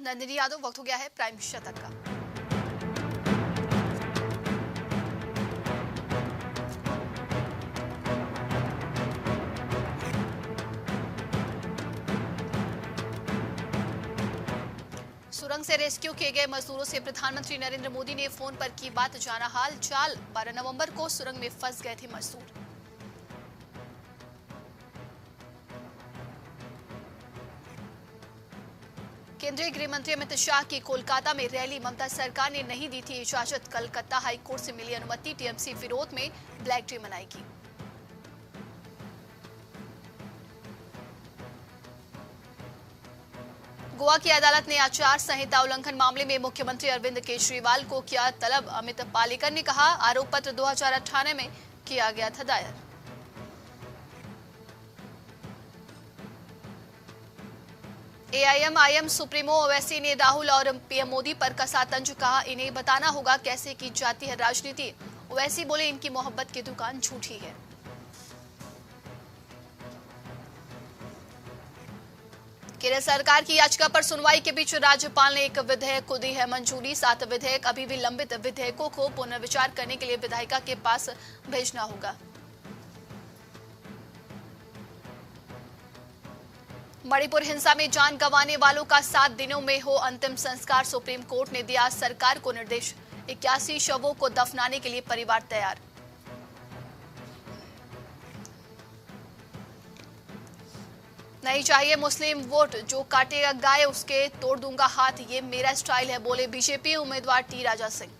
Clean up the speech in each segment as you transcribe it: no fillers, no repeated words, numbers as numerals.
नंदिनी यादव। वक्त हो गया है प्राइम शतक का। सुरंग से रेस्क्यू किए गए मजदूरों से प्रधानमंत्री नरेंद्र मोदी ने फोन पर की बात, जाना हाल चाल। 12 नवंबर को सुरंग में फंस गए थे मजदूर। केंद्रीय गृह मंत्री अमित शाह की कोलकाता में रैली, ममता सरकार ने नहीं दी थी इजाजत। कलकत्ता हाईकोर्ट से मिली अनुमति, टीएमसी विरोध में ब्लैक डे मनाएगी। गोवा की अदालत ने आचार संहिता उल्लंघन मामले में मुख्यमंत्री अरविंद केजरीवाल को किया तलब। अमित पालेकर ने कहा, आरोप पत्र 2018 में किया गया था दायर। एआईएमआईएम सुप्रीमो ओवैसी ने राहुल और पीएम मोदी पर कसा तंज, कहा इन्हें बताना होगा कैसे की जाती है राजनीति। ओवैसी बोले, इनकी मोहब्बत की दुकान झूठी है। केरल सरकार की याचिका पर सुनवाई के बीच राज्यपाल ने एक विधेयक को दी है मंजूरी। 7 विधेयक अभी भी लंबित विधेयकों को पुनर्विचार करने के लिए विधायिका के पास भेजना होगा। मणिपुर हिंसा में जान गंवाने वालों का 7 दिनों में हो अंतिम संस्कार, सुप्रीम कोर्ट ने दिया सरकार को निर्देश। 81 शवों को दफनाने के लिए परिवार तैयार। नहीं चाहिए मुस्लिम वोट, जो काटेगा गाय उसके तोड़ दूंगा हाथ, ये मेरा स्टाइल है, बोले बीजेपी उम्मीदवार टी राजा सिंह।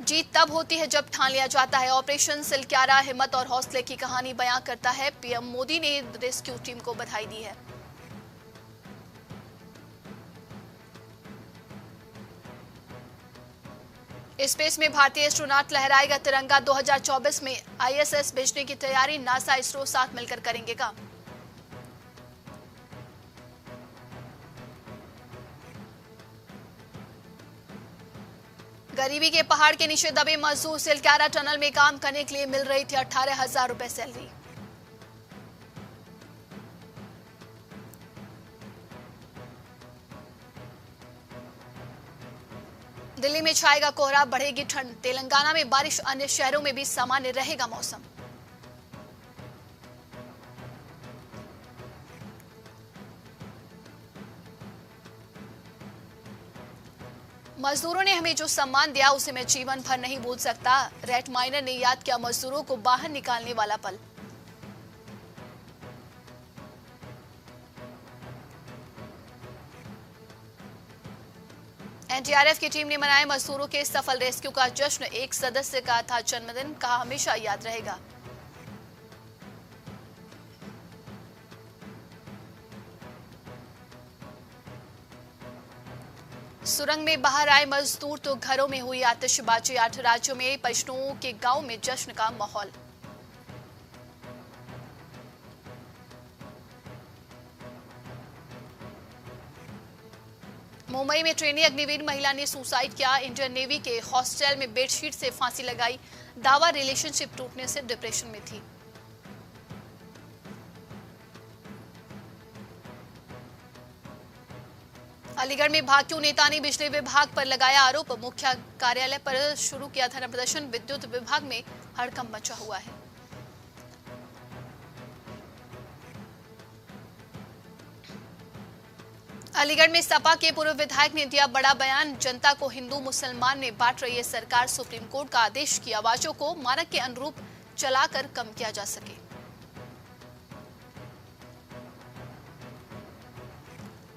जीत तब होती है जब ठान लिया जाता है। ऑपरेशन सिलक्यारा हिम्मत और हौसले की कहानी बयां करता है। पीएम मोदी ने रेस्क्यू टीम को बधाई दी है। स्पेस में भारतीय एस्ट्रोनॉट लहराएगा तिरंगा। 2024 में आईएसएस भेजने की तैयारी, नासा इसरो साथ मिलकर करेंगे काम। गरीबी के पहाड़ के नीचे दबे मजदूर, सिलक्यारा टनल में काम करने के लिए मिल रही थी 18,000 रुपए सैलरी। दिल्ली में छाएगा कोहरा, बढ़ेगी ठंड। तेलंगाना में बारिश, अन्य शहरों में भी सामान्य रहेगा मौसम। मजदूरों ने हमें जो सम्मान दिया उसे मैं जीवन भर नहीं भूल सकता। रेट माइनर ने याद किया मजदूरों को बाहर निकालने वाला पल। एनडीआरएफ की टीम ने मनाया मजदूरों के सफल रेस्क्यू का जश्न। एक सदस्य का था जन्मदिन, कहा हमेशा याद रहेगा। सुरंग में बाहर आए मजदूर तो घरों में हुई आतिशबाजी। 8 राज्यों में पश्तूओं के गांव में जश्न का माहौल। मुंबई में ट्रेनी अग्निवीर महिला ने सुसाइड किया। इंडियन नेवी के हॉस्टल में बेडशीट से फांसी लगाई। दावा रिलेशनशिप टूटने से डिप्रेशन में थी। अलीगढ़ में भाकियू नेता ने बिजली विभाग पर लगाया आरोप। मुख्य कार्यालय पर शुरू किया धरना प्रदर्शन। विद्युत विभाग में हड़कंप मचा हुआ है। अलीगढ़ में सपा के पूर्व विधायक ने दिया बड़ा बयान। जनता को हिंदू मुसलमान में बांट रही है सरकार। सुप्रीम कोर्ट का आदेश की आवाजों को मानक के अनुरूप चलाकर कम किया जा सके।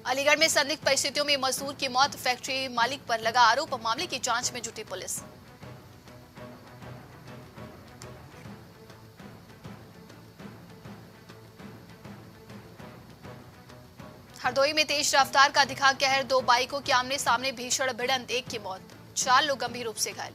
अलीगढ़ में संदिग्ध परिस्थितियों में मजदूर की मौत, फैक्ट्री मालिक पर लगा आरोप। मामले की जांच में जुटी पुलिस। हरदोई में तेज रफ्तार का दिखा कहर। 2 बाइकों के आमने सामने भीषण भिड़ंत, 1 की मौत, 4 लोग गंभीर रूप से घायल।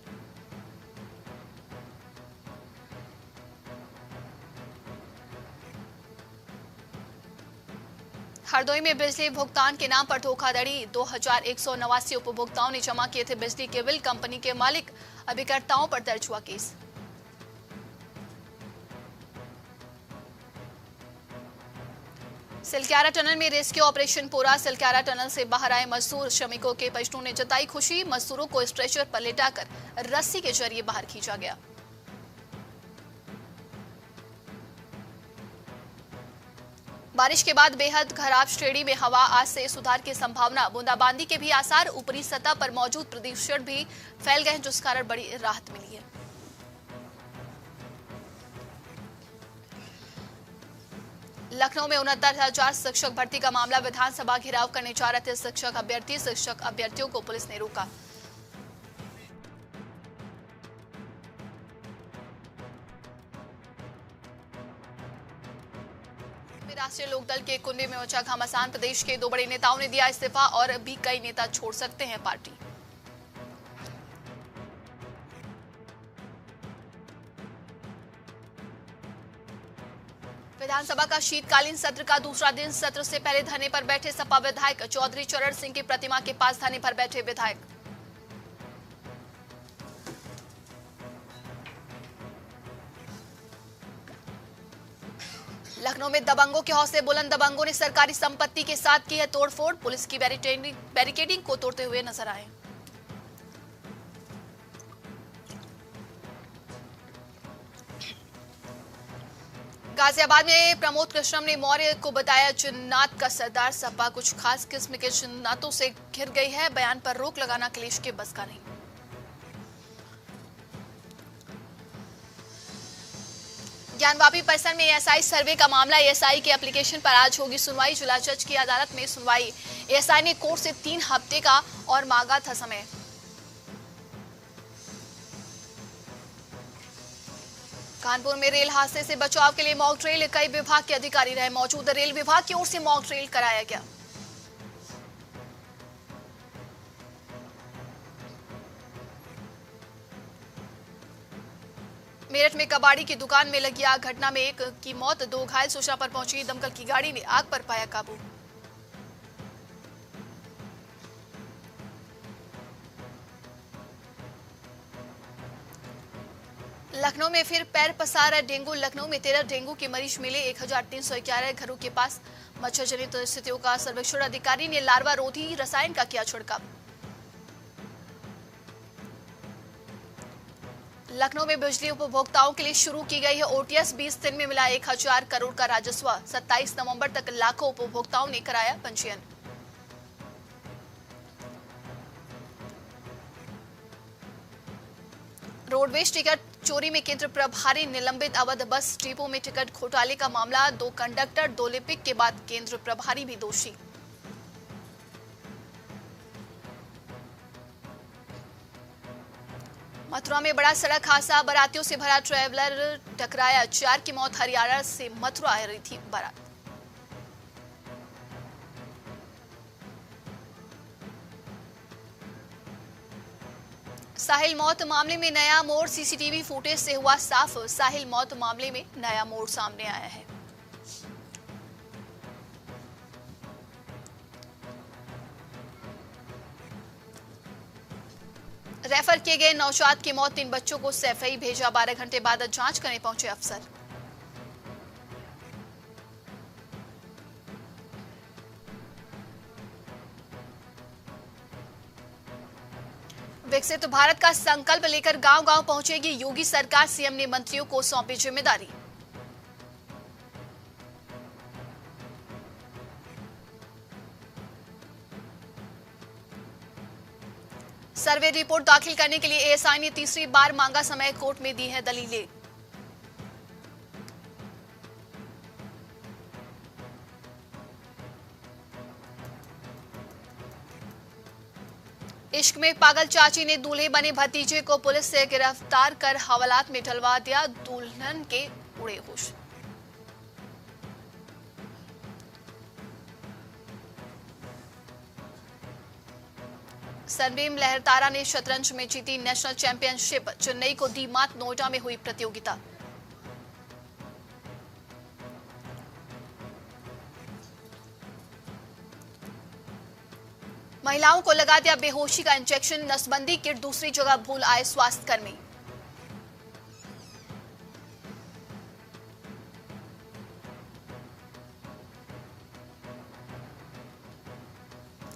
हरदोई में बिजली भुगतान के नाम पर धोखाधड़ी। 2189 उपभोक्ताओं ने जमा किए थे बिजली के बिल। कंपनी के मालिक अभिकर्ताओं पर दर्ज हुआ केस। सिलक्यारा टनल में रेस्क्यू ऑपरेशन पूरा। सिलक्यारा टनल से बाहर आए मजदूर श्रमिकों के परिजनों ने जताई खुशी। मजदूरों को स्ट्रेचर पर लेटाकर रस्सी के जरिए बाहर खींचा गया। बारिश के बाद बेहद खराब श्रेणी में हवा, आज से सुधार की संभावना। बूंदाबांदी के भी आसार। ऊपरी सतह पर मौजूद प्रदूषण भी फैल गए जिस कारण बड़ी राहत मिली है। लखनऊ में 69,000 शिक्षक भर्ती का मामला। विधानसभा घेराव करने जा रहे थे शिक्षक अभ्यर्थियों को पुलिस ने रोका। राष्ट्रीय लोकदल के कुंडे में मचा घमासान। प्रदेश के 2 बड़े नेताओं ने दिया इस्तीफा और भी कई नेता छोड़ सकते हैं पार्टी। विधानसभा का शीतकालीन सत्र का दूसरा दिन। सत्र से पहले धरने पर बैठे सपा विधायक। चौधरी चरण सिंह की प्रतिमा के पास धरने पर बैठे विधायक। लखनऊ में दबंगों के हौसले बुलंद। दबंगों ने सरकारी संपत्ति के साथ की है तोड़फोड़। पुलिस की बैरिकेडिंग को तोड़ते हुए नजर आए। गाजियाबाद में प्रमोद कृष्णम ने मौर्य को बताया जिन्नात का सरदार। सपा कुछ खास किस्म के जिन्नातों से घिर गई है। बयान पर रोक लगाना अखिलेश के बस का नहीं। ज्ञानवापी परिसर में एएसआई सर्वे का मामला। एएसआई के एप्लीकेशन पर आज होगी सुनवाई। जिला जज की अदालत में सुनवाई। एएसआई ने कोर्ट से 3 हफ्ते का और मांगा था समय। कानपुर में रेल हादसे से बचाव के लिए मॉक ड्रिल। कई विभाग के अधिकारी रहे मौजूद। रेल विभाग की ओर से मॉक ड्रिल कराया गया। मेरठ में कबाड़ी की दुकान में लगी आग। घटना में 1 की मौत, 2 घायल। सूचना पर पहुंची दमकल की गाड़ी ने आग पर पाया काबू। लखनऊ में फिर पैर पसारा डेंगू। लखनऊ में 13 डेंगू के मरीज मिले। 1311 घरों के पास मच्छर जनित स्थितियों का सर्वेक्षण। अधिकारी ने लार्वा रोधी रसायन का किया छिड़काव। लखनऊ में बिजली उपभोक्ताओं के लिए शुरू की गई है ओटीएस। 20 दिन में मिला 1000 करोड़ का राजस्व। 27 नवंबर तक लाखों उपभोक्ताओं ने कराया पंजीयन। रोडवेज टिकट चोरी में केंद्र प्रभारी निलंबित। अवध बस डिपो में टिकट घोटाले का मामला। 2 कंडक्टर, 2 लिपिक के बाद केंद्र प्रभारी भी दोषी। मथुरा में बड़ा सड़क हादसा। बारातियों से भरा ट्रैवलर टकराया। 4 की मौत। हरियाणा से मथुरा आ रही थी बारात। साहिल मौत मामले में नया मोड़। सीसीटीवी फुटेज से हुआ साफ। साहिल मौत मामले में नया मोड़ सामने आया है। रेफर किए गए नौशाद की मौत। 3 बच्चों को सैफई भेजा। 12 घंटे बाद जांच करने पहुंचे अफसर। विकसित भारत का संकल्प लेकर गांव-गांव पहुंचेगी योगी सरकार। सीएम ने मंत्रियों को सौंपी जिम्मेदारी। सर्वे रिपोर्ट दाखिल करने के लिए एएसआई ने तीसरी बार मांगा समय। कोर्ट में दी है दलीलें। इश्क में पागल चाची ने दूल्हे बने भतीजे को पुलिस से गिरफ्तार कर हवालात में डलवा दिया। दुल्हन के उड़े होश। सनबीम लहरतारा ने शतरंज में जीती नेशनल चैंपियनशिप। चेन्नई को दी मात। नोएडा में हुई प्रतियोगिता। महिलाओं को लगा दिया बेहोशी का इंजेक्शन। नसबंदी किट दूसरी जगह भूल आए स्वास्थ्यकर्मी।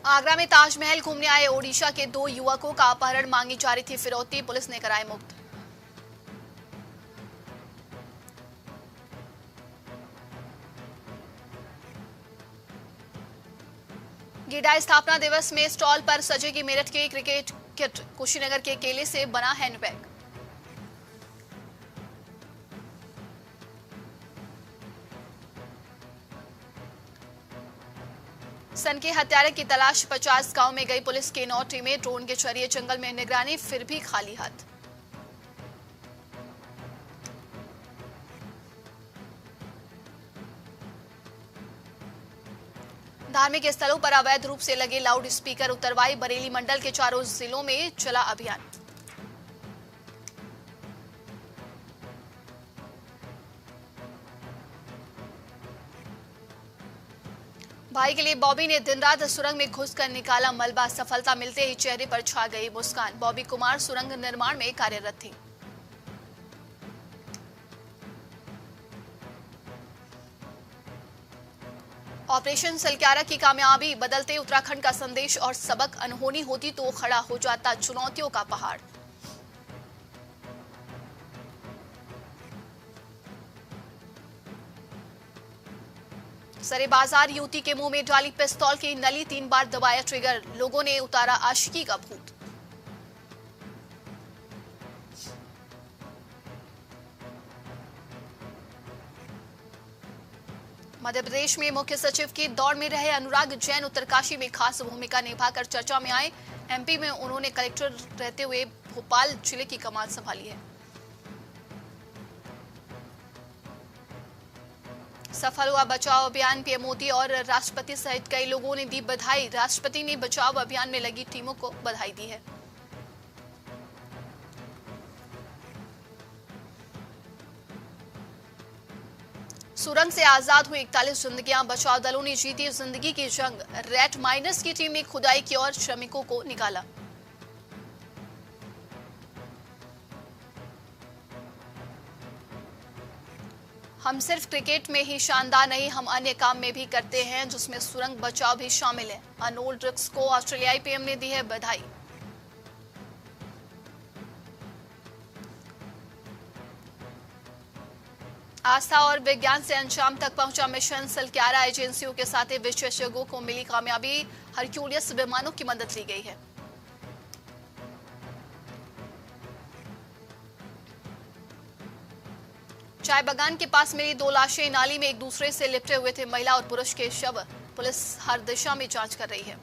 आगरा में ताजमहल घूमने आए ओडिशा के 2 युवकों का अपहरण, मांगी जा रही थी फिरौती, पुलिस ने कराए मुक्त। गीडा स्थापना दिवस में स्टॉल पर सजेगी मेरठ के क्रिकेट किट, कुशीनगर के केले से बना हैंडबैग। सन के हत्यारे की तलाश 50 गांव में गई पुलिस की 9 टीमें, ड्रोन के जरिए जंगल में निगरानी, फिर भी खाली हाथ। धार्मिक स्थलों पर अवैध रूप से लगे लाउड स्पीकर उतरवाई, बरेली मंडल के चारों जिलों में चला अभियान। भाई के लिए बॉबी ने दिन रात सुरंग में घुसकर निकाला मलबा, सफलता मिलते ही चेहरे पर छा गई मुस्कान। बॉबी कुमार सुरंग निर्माण में कार्यरत थी। ऑपरेशन सलक्यारा की कामयाबी, बदलते उत्तराखंड का संदेश और सबक, अनहोनी होती तो खड़ा हो जाता चुनौतियों का पहाड़। सरे बाजार युवती के मुंह में डाली पिस्तौल की नली, 3 बार दबाया ट्रिगर, लोगों ने उतारा आशिकी का भूत। मध्य प्रदेश में मुख्य सचिव की दौड़ में रहे अनुराग जैन उत्तरकाशी में खास भूमिका निभाकर चर्चा में आए। एमपी में उन्होंने कलेक्टर रहते हुए भोपाल जिले की कमान संभाली है। सफल हुआ बचाव अभियान, पीएम मोदी और राष्ट्रपति सहित कई लोगों ने दी बधाई। राष्ट्रपति ने बचाव अभियान में लगी टीमों को बधाई दी है। सुरंग से आजाद हुई 41 जिंदगियां, बचाव दलों ने जीती जिंदगी की जंग। रेड माइनस की टीम ने खुदाई की और श्रमिकों को निकाला। हम सिर्फ क्रिकेट में ही शानदार नहीं, हम अन्य काम में भी करते हैं, जिसमें सुरंग बचाव भी शामिल है। अर्नोल्ड रिक्स को ऑस्ट्रेलियाई पीएम ने दी है बधाई। आस्था और विज्ञान से अंजाम तक पहुंचा मिशन सलक्यारा, एजेंसियों के साथ विशेषज्ञों को मिली कामयाबी। हरक्यूलियस विमानों की मदद ली गई है। चाय बागान के पास मिली 2 लाशें, नाली में एक दूसरे से लिपटे हुए थे महिला और पुरुष के शव। पुलिस हर दिशा में जांच कर रही है।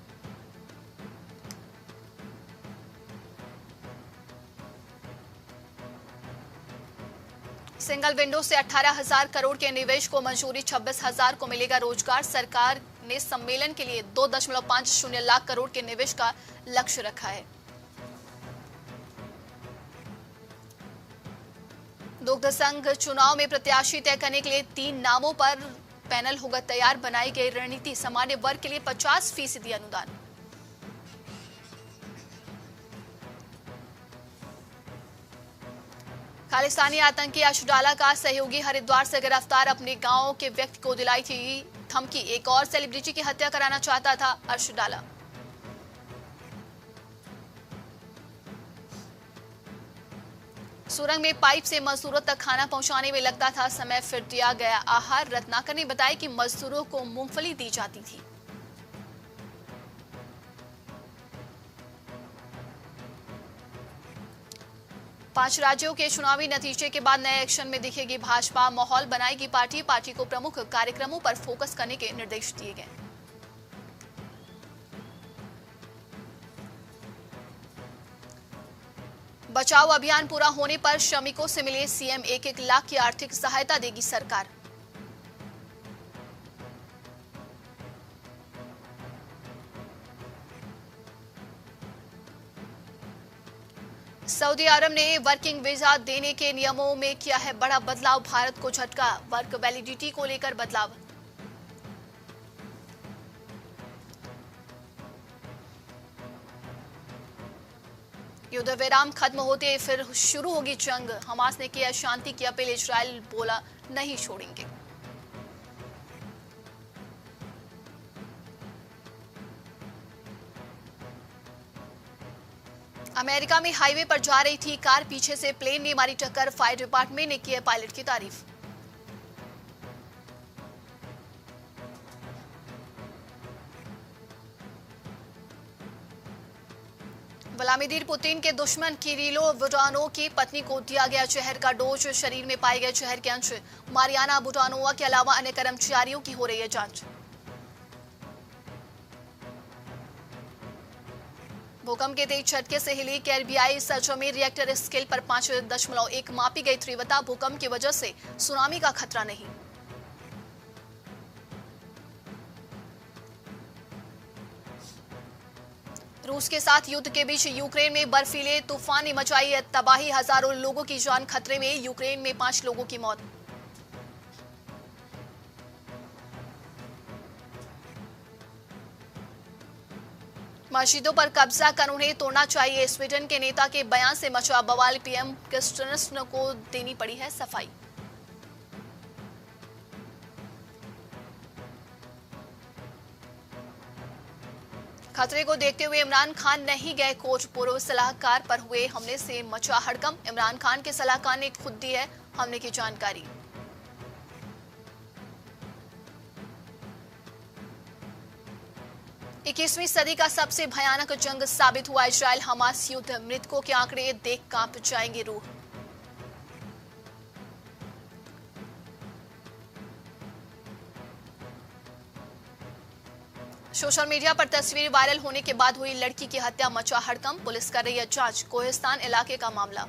सिंगल विंडो से 18,000 करोड़ के निवेश को मंजूरी, 26,000 को मिलेगा रोजगार। सरकार ने सम्मेलन के लिए 2.50 लाख करोड़ के निवेश का लक्ष्य रखा है। दुग्ध संघ चुनाव में प्रत्याशी तय करने के लिए 3 नामों पर पैनल होगा तैयार, बनाई गई रणनीति। सामान्य वर्ग के लिए 50% अनुदान। खालिस्तानी आतंकी अर्शडाला का सहयोगी हरिद्वार से गिरफ्तार, अपने गांव के व्यक्ति को दिलाई थी धमकी। एक और सेलिब्रिटी की हत्या कराना चाहता था अर्शडाला। सुरंग में पाइप से मजदूरों तक खाना पहुंचाने में लगता था समय, फिर दिया गया आहार। रत्नाकर ने बताया कि मजदूरों को मूंगफली दी जाती थी। पांच राज्यों के चुनावी नतीजे के बाद नए एक्शन में दिखेगी भाजपा, माहौल बनाएगी पार्टी। पार्टी को प्रमुख कार्यक्रमों पर फोकस करने के निर्देश दिए गए। बचाव अभियान पूरा होने पर श्रमिकों से मिले सीएम, 1-1 लाख की आर्थिक सहायता देगी सरकार। सऊदी अरब ने वर्किंग वीजा देने के नियमों में किया है बड़ा बदलाव, भारत को झटका। वर्क वैलिडिटी को लेकर बदलाव। युद्ध विराम खत्म होते फिर शुरू होगी जंग। हमास ने किया शांति की अपील, इजराइल बोला नहीं छोड़ेंगे। अमेरिका में हाईवे पर जा रही थी कार, पीछे से प्लेन ने मारी टक्कर, फायर डिपार्टमेंट ने की पायलट की तारीफ। व्लादिमीर पुतिन के दुश्मन किरिलो बुटानोवा की पत्नी को दिया गया जहर का डोज, शरीर में पाए गए जहर के अंश। मारियाना बुटानोवा के अलावा अन्य कर्मचारियों की हो रही है जांच। भूकंप के तेज झटके से हिली कैरिबियाई सरजमीन, रिएक्टर स्केल पर 5.1 मापी गई तीव्रता। भूकंप की वजह से सुनामी का खतरा नहीं। रूस के साथ युद्ध के बीच यूक्रेन में बर्फीले तूफान ने मचाई है तबाही, हजारों लोगों की जान खतरे में। यूक्रेन में 5 लोगों की मौत। मस्जिदों पर कब्जा कानून तोड़ना चाहिए, स्वीडन के नेता के बयान से मचा बवाल। पीएम क्रिस्टनसन को देनी पड़ी है सफाई। खतरे को देखते हुए इमरान खान नहीं गए कोर्ट, पूर्व सलाहकार पर हुए हमले से मचा हड़कंप। इमरान खान के सलाहकार ने खुद दी है हमले की जानकारी। इक्कीसवीं सदी का सबसे भयानक जंग साबित हुआ इजरायल हमास युद्ध, मृतकों के आंकड़े देख कांप जाएंगे रूह। सोशल मीडिया पर तस्वीर वायरल होने के बाद हुई लड़की की हत्या, मचा हड़कंप। पुलिस कर रही है जांच, कोहिस्तान इलाके का मामला।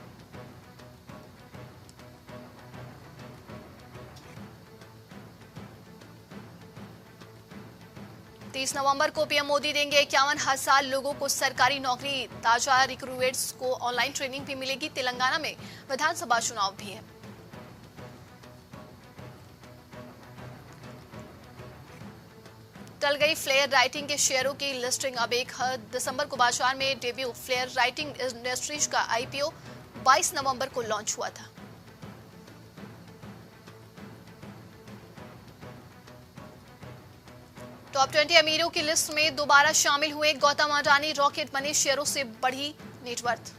तीस नवंबर को पीएम मोदी देंगे 51,000 लोगों को सरकारी नौकरी। ताजा रिक्रूट्स को ऑनलाइन ट्रेनिंग भी मिलेगी। तेलंगाना में विधानसभा चुनाव भी है। टल गई फ्लेयर राइटिंग के शेयरों की लिस्टिंग, अब 1 दिसंबर को बाजार में डेब्यू। फ्लेयर राइटिंग इंडस्ट्रीज का आईपीओ 22 नवंबर को लॉन्च हुआ था। टॉप 20 अमीरों की लिस्ट में दोबारा शामिल हुए गौतम अडानी, रॉकेट बने, शेयरों से बढ़ी नेटवर्थ।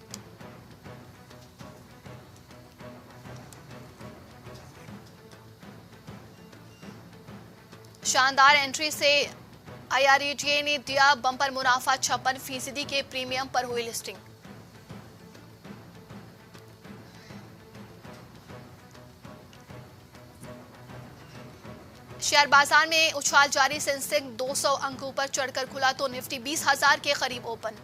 शानदार एंट्री से आईआरएटीए ने दिया बम्पर मुनाफा, 56% के प्रीमियम पर हुई लिस्टिंग। शेयर बाजार में उछाल जारी, सेंसेक्स 200 अंकों पर चढ़कर खुला तो निफ्टी 20,000 के करीब ओपन।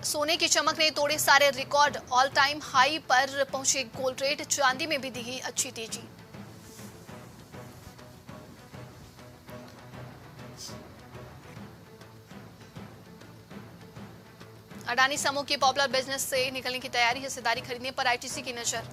सोने की चमक ने तोड़े सारे रिकॉर्ड, ऑल टाइम हाई पर पहुंचे गोल्ड रेट। चांदी में भी दिखी अच्छी तेजी। अडानी समूह की पॉपुलर बिजनेस से निकलने की तैयारी, हिस्सेदारी खरीदने पर आईटीसी की नजर।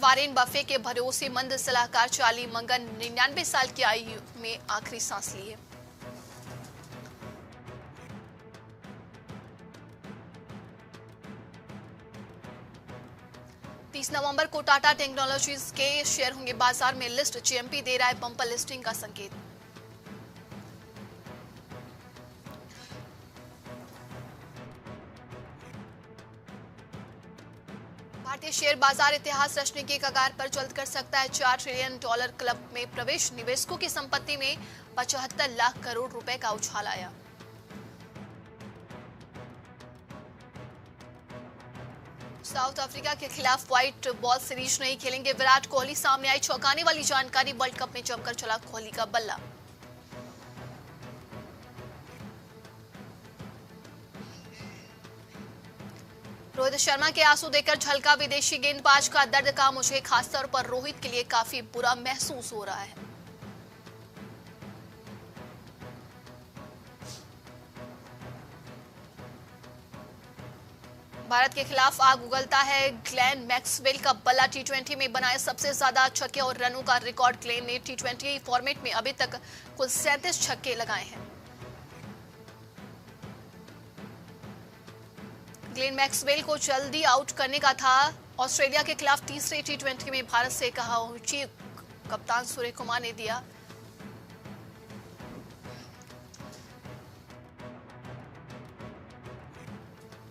वारेन बफे के भरोसेमंद सलाहकार चार्ली मंगन 99 साल की आयु में आखिरी सांस ली है। नवंबर को टाटा टेक्नोलॉजीज के शेयर होंगे बाजार में लिस्ट। जीएमपी दे रहा है बम्पर लिस्टिंग का संकेत। भारतीय शेयर बाजार इतिहास रचने के कगार पर जल्द कर सकता है $4 ट्रिलियन क्लब में प्रवेश। निवेशकों की संपत्ति में 75 लाख करोड़ रुपए का उछाल आया। साउथ अफ्रीका के खिलाफ व्हाइट बॉल सीरीज नहीं खेलेंगे विराट कोहली, सामने आई चौंकाने वाली जानकारी। वर्ल्ड कप में जमकर चला कोहली का बल्ला। रोहित शर्मा के आंसू देखकर झलका विदेशी गेंदबाज का दर्द का मुझे खासतौर पर रोहित के लिए काफी बुरा महसूस हो रहा है। भारत के खिलाफ आग उगलता है ग्लेन मैक्सवेल का बल्ला। टी20 में बनाए सबसे ज्यादा छक्के और रनों का रिकॉर्ड ग्लेन ने टी20 फॉर्मेट में अभी तक कुल 37 छक्के लगाए हैं। ग्लेन मैक्सवेल को जल्दी आउट करने का था। ऑस्ट्रेलिया के खिलाफ तीसरे टी20 में भारत से कहा चीख, कप्तान सूर्य कुमार ने दिया।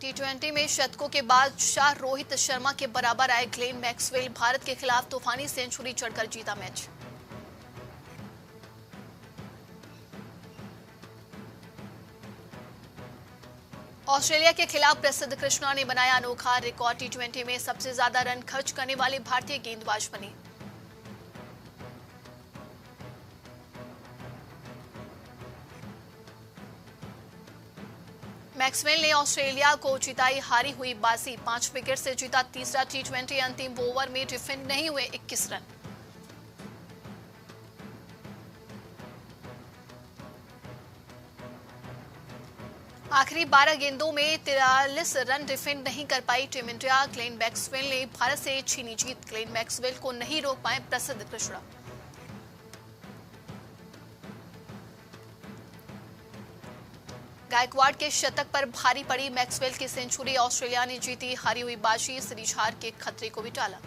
टी20 में शतकों के बादशाह रोहित शर्मा के बराबर आए ग्लेन मैक्सवेल, भारत के खिलाफ तूफानी सेंचुरी चढ़कर जीता मैच। ऑस्ट्रेलिया के खिलाफ प्रसिद्ध कृष्णा ने बनाया अनोखा रिकॉर्ड, टी20 में सबसे ज्यादा रन खर्च करने वाले भारतीय गेंदबाज बने। मैक्सवेल ने ऑस्ट्रेलिया को जिताई हारी हुई बाजी, 5 विकेट से जीता तीसरा टी20। अंतिम ओवर में डिफेंड नहीं हुए 21 रन। आखिरी 12 गेंदों में 43 रन डिफेंड नहीं कर पाई टीम इंडिया। ग्लेन मैक्सवेल ने भारत से छीनी जीत, ग्लेन मैक्सवेल को नहीं रोक पाए प्रसिद्ध कृष्णा। गायकवाड़ के शतक पर भारी पड़ी मैक्सवेल की सेंचुरी, ऑस्ट्रेलिया ने जीती हारी हुई बाजी, सीरीज हार के खतरे को भी टाला।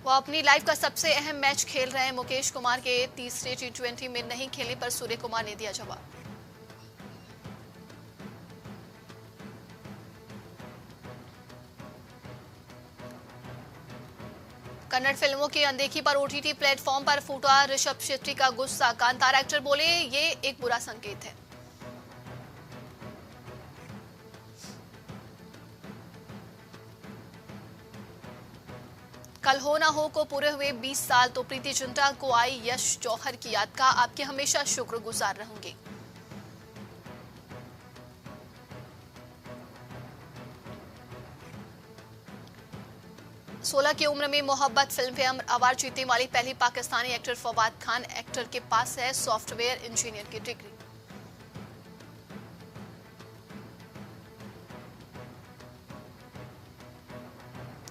वो अपनी लाइफ का सबसे अहम मैच खेल रहे हैं। मुकेश कुमार के तीसरे टी20 में नहीं खेलने पर सूर्य कुमार ने दिया जवाब। कन्नड़ फिल्मों की अनदेखी पर ओटीटी प्लेटफॉर्म पर फूटा ऋषभ शेट्टी का गुस्सा, कांतारा एक्टर बोले ये एक बुरा संकेत है। कल हो ना हो को पूरे हुए 20 साल तो प्रीति जिंटा को आई यश जौहर की याद का, आपके हमेशा शुक्रगुजार रहूंगी। सोलह की उम्र में मोहब्बत फिल्मफेयर अवार्ड जीतने वाली पहली पाकिस्तानी एक्टर फवाद खान, एक्टर के पास है सॉफ्टवेयर इंजीनियर की डिग्री।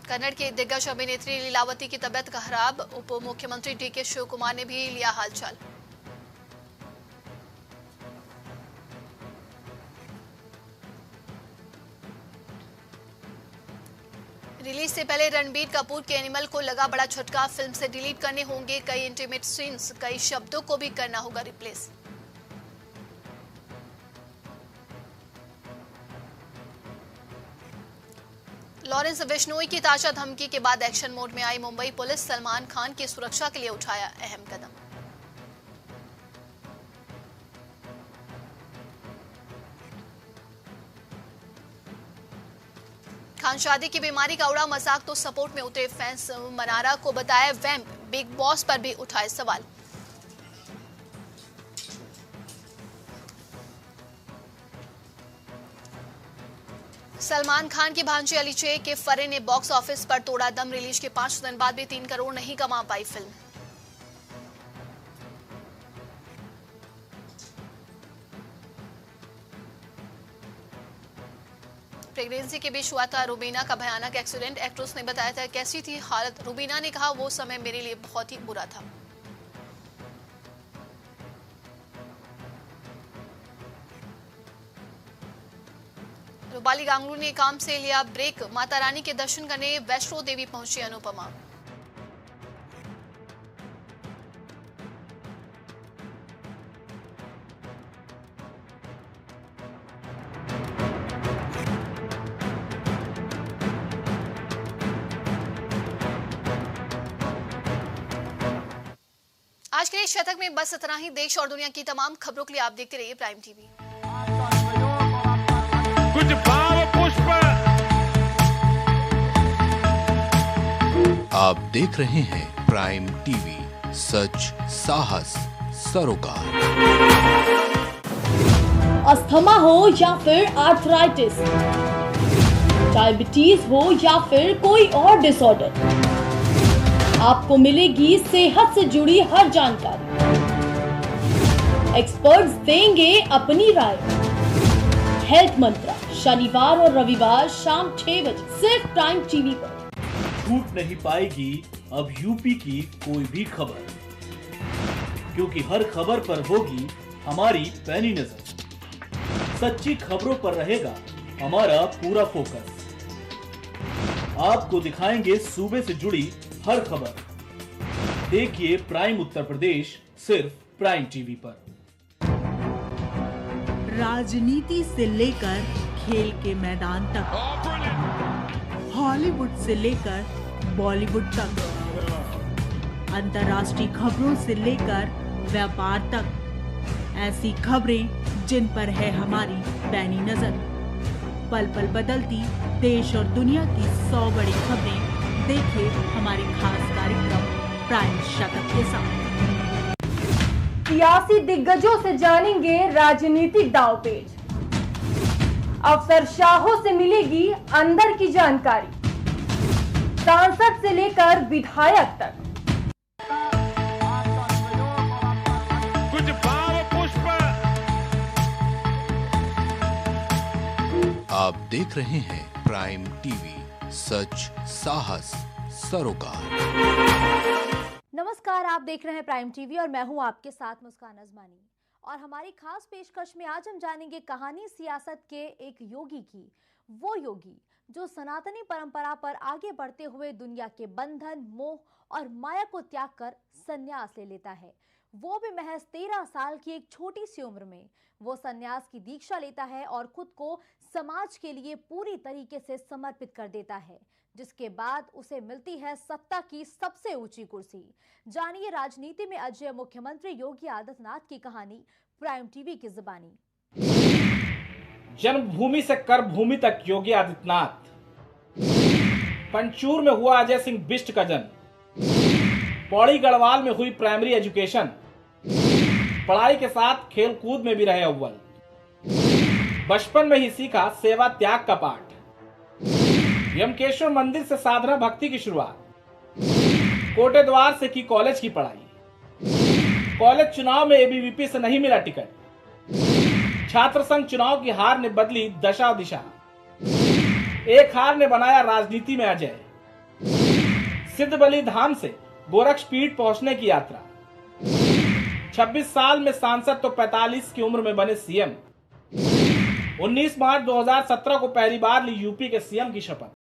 कन्नड़ की दिग्गज अभिनेत्री लीलावती की तबीयत खराब, उप मुख्यमंत्री डीके शिव कुमार ने भी लिया हालचाल। रिलीज से पहले रणबीर कपूर के एनिमल को लगा बड़ा झटका, फिल्म से डिलीट करने होंगे कई इंटीमेट सीन्स, कई शब्दों को भी करना होगा रिप्लेस। लॉरेंस बिश्नोई की ताजा धमकी के बाद एक्शन मोड में आई मुंबई पुलिस, सलमान खान की सुरक्षा के लिए उठाया अहम कदम। खान शादी की बीमारी का उड़ा मजाक तो सपोर्ट में उतरे फैंस, मनारा को बताया वैम्प, बिग बॉस पर भी उठाए सवाल। सलमान खान की भांजी अली शेख के फरे ने बॉक्स ऑफिस पर तोड़ा दम, रिलीज के 5 दिन बाद भी 3 करोड़ नहीं कमा पाई फिल्म। प्रेगनेंसी के बीच हुआ था रुबीना का भयानक एक्सीडेंट, एक्ट्रेस ने बताया था कैसी थी हालत। रुबीना ने कहा वो समय मेरे लिए बहुत ही बुरा था। रूपाली गांगुली ने काम से लिया ब्रेक, माता रानी के दर्शन करने वैष्णो देवी पहुंची अनुपमा। आज के इस शतक में बस इतना ही। देश और दुनिया की तमाम खबरों के लिए आप देखते रहिए प्राइम टीवी। कुछ भाव पुष्प। आप देख रहे हैं प्राइम टीवी, सच साहस सरोकार। अस्थमा हो या फिर आर्थराइटिस, डायबिटीज हो या फिर कोई और डिसऑर्डर, आपको मिलेगी सेहत से जुड़ी हर जानकारी। एक्सपर्ट्स देंगे अपनी राय। हेल्थ मंत्रा शनिवार और रविवार शाम 6 बजे सिर्फ प्राइम टीवी पर। छूट नहीं पाएगी अब यूपी की कोई भी खबर। क्योंकि हर खबर पर होगी हमारी पैनी नजर। सच्ची खबरों पर रहेगा हमारा पूरा फोकस। आपको दिखाएंगे सूबे से जुड़ी हर खबर। देखिए प्राइम उत्तर प्रदेश सिर्फ प्राइम टीवी पर। राजनीति से लेकर खेल के मैदान तक, हॉलीवुड से लेकर बॉलीवुड तक, अंतर्राष्ट्रीय खबरों से लेकर व्यापार तक, ऐसी खबरें जिन पर है हमारी पैनी नजर। पल पल बदलती देश और दुनिया की 100 बड़ी खबरें देखिए हमारे खास कार्यक्रम प्राइम शतक के साथ। सियासी दिग्गजों से जानेंगे राजनीतिक दांवपेच। अफसरशाहों से मिलेगी अंदर की जानकारी। सांसद से लेकर विधायक तक। कुछ भाव पुष्प। आप देख रहे हैं प्राइम टीवी, सच साहस सरोकार। नमस्कार, आप देख रहे हैं प्राइम टीवी और मैं हूं आपके साथ मुस्कान अजमानी। और हमारी खास पेशकश में आज हम जानेंगे कहानी सियासत के एक योगी की। वो योगी जो सनातनी परंपरा पर आगे बढ़ते हुए दुनिया के बंधन, मोह और माया को त्याग कर संन्यास ले लेता है। वो भी महज 13 साल की एक छोटी सी उम्र में वो संन्यास की दीक्षा लेता है और खुद को समाज के लिए पूरी तरीके से समर्पित कर देता है, जिसके बाद उसे मिलती है सत्ता की सबसे ऊंची कुर्सी। जानिए राजनीति में अजय मुख्यमंत्री योगी आदित्यनाथ की कहानी प्राइम टीवी की जुबानी। जन्मभूमि से कर्मभूमि तक योगी आदित्यनाथ। पंचूर में हुआ अजय सिंह बिष्ट का जन्म। पौड़ी गढ़वाल में हुई प्राइमरी एजुकेशन। पढ़ाई के साथ खेल कूद में भी रहे अव्वल। बचपन में ही सीखा सेवा त्याग का पाठ। यमकेश्वर मंदिर से साधना भक्ति की शुरुआत। कोटे द्वार से की कॉलेज की पढ़ाई। कॉलेज चुनाव में एबीवीपी से नहीं मिला टिकट। छात्र संघ चुनाव की हार ने बदली दशा दिशा। एक हार ने बनाया राजनीति में अजय। सिद्धबली धाम से गोरक्षपीठ पहुंचने की यात्रा। 26 साल में सांसद तो 45 की उम्र में बने सीएम। 19 मार्च 2017 को पहली बार ली यूपी के सीएम की शपथ।